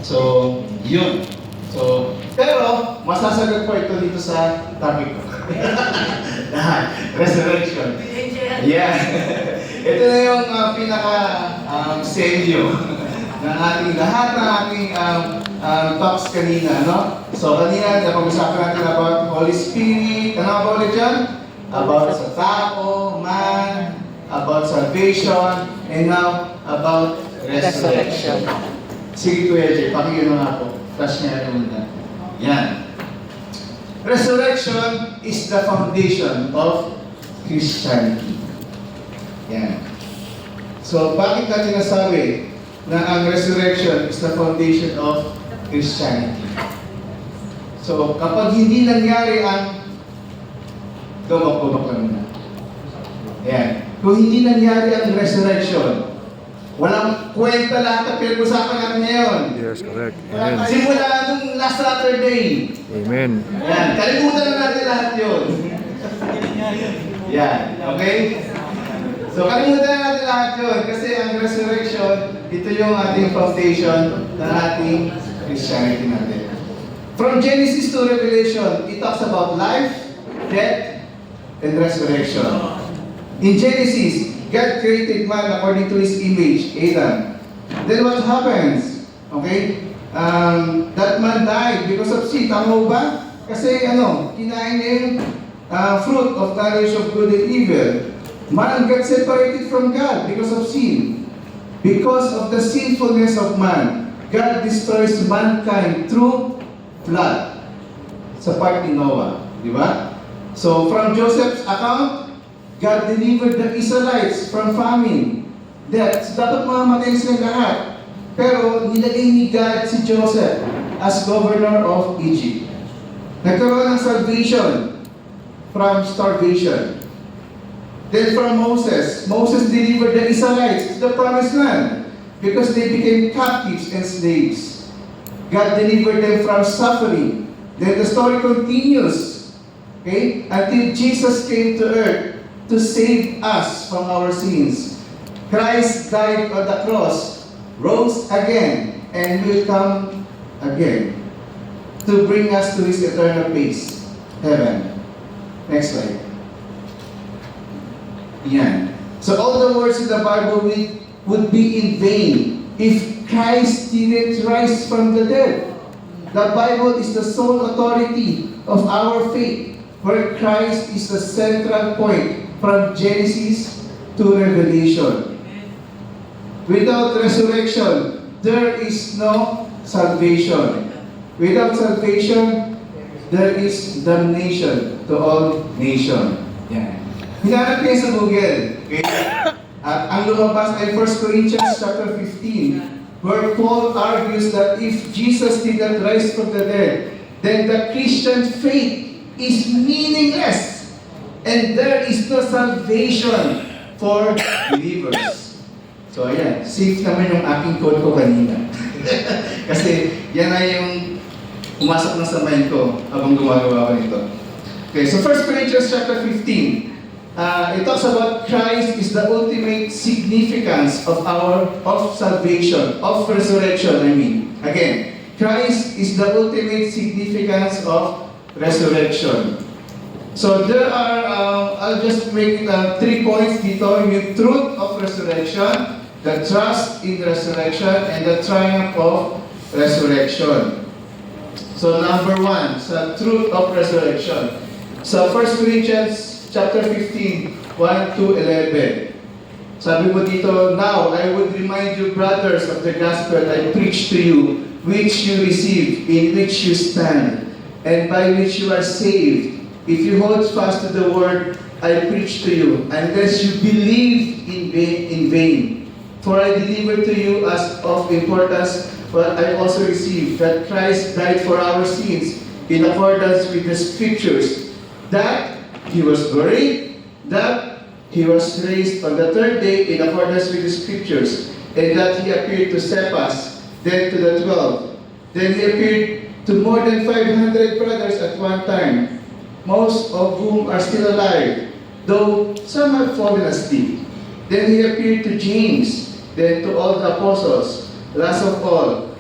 So, yun. So, pero, masasagot po ito dito sa topic ko. Lahat. Resurrection. Yeah. Ito na yung pinaka-selyo ng ating lahat ng ating talks kanina, no? So, kanina, napag-usapan natin about Holy Spirit. Ano ba ulit yan? About sa tao, man, about salvation, and now, about resurrection. Sige, Kuya Jay, pakinggan mo nga po. Flash niya yung muna. Yan. Resurrection is the foundation of Christianity. Yan. So, bakit natin nasabi na ang resurrection is the foundation of Christianity? So, kapag hindi nangyari ang gumag-gumag lang muna. Yan. Kung hindi nangyari ang resurrection, walang kwenta lahat ang pinag-usapan natin ngayon. Yes, correct. Amen. Simula nung last Saturday. Amen. Yan. Kalimutan na natin lahat yun. Yan. Okay? So, kalimutan na natin lahat yun. Kasi ang resurrection, ito yung ating foundation ng ating Christianity natin. From Genesis to Revelation, it talks about life, death, and resurrection. In Genesis, God created man according to His image, Adam. Then what happens? Okay? That man died because of sin. Tama ba? Kasi kinain niya yung fruit of knowledge of good and evil. Man got separated from God because of sin. Because of the sinfulness of man, God destroys mankind through flood. Sa part ni Noah. Di ba? So, from Joseph's account, God delivered the Israelites from famine. Death. So, dapat mamamatay sila lahat. Pero, nilagay ni God si Joseph as governor of Egypt. Nagkaroon ng salvation from starvation. Then from Moses delivered the Israelites to the promised land because they became captives and slaves. God delivered them from suffering. Then the story continues, okay, until Jesus came to earth to save us from our sins. Christ died on the cross, rose again, and will come again to bring us to His eternal place, heaven. Next slide. Yan. So all the words in the Bible would be in vain if Christ didn't rise from the dead. The Bible is the sole authority of our faith, where Christ is the central point from Genesis to Revelation. Without resurrection, there is no salvation. Without salvation, there is damnation to all nations. Yan. Hinanap niya sa Google. Okay? At ang lumabas ay 1 Corinthians chapter 15, where Paul argues that if Jesus did not rise from the dead, then the Christian faith is meaningless and there is no salvation for believers. So ayan, safe naman yung aking code ko kanina. Kasi yan ay yung pumasok na sa mind ko habang gumagawa ko nito. Okay, so 1 Corinthians chapter 15, it talks about Christ is the ultimate significance of salvation, of resurrection, I mean. Again, Christ is the ultimate significance of resurrection. So there are, I'll just make 3 points dito. Yung truth of resurrection, the trust in resurrection, and the triumph of resurrection. So number 1, sa truth of resurrection. So 1 Corinthians chapter 15, 1 to 11. Sabi mo dito, now I would remind you, brothers, of the gospel I preached to you, which you received, in which you stand, and by which you are saved, if you hold fast to the word I preached to you, unless you believed in vain. For I delivered to you as of importance what I also received, that Christ died for our sins in accordance with the Scriptures, that He was buried, that He was raised on the third day in accordance with the Scriptures, and that He appeared to Cephas, then to the 12. Then He appeared to more than 500 brothers at one time, most of whom are still alive, though some have fallen asleep. Then He appeared to James, then to all the apostles. Last of all,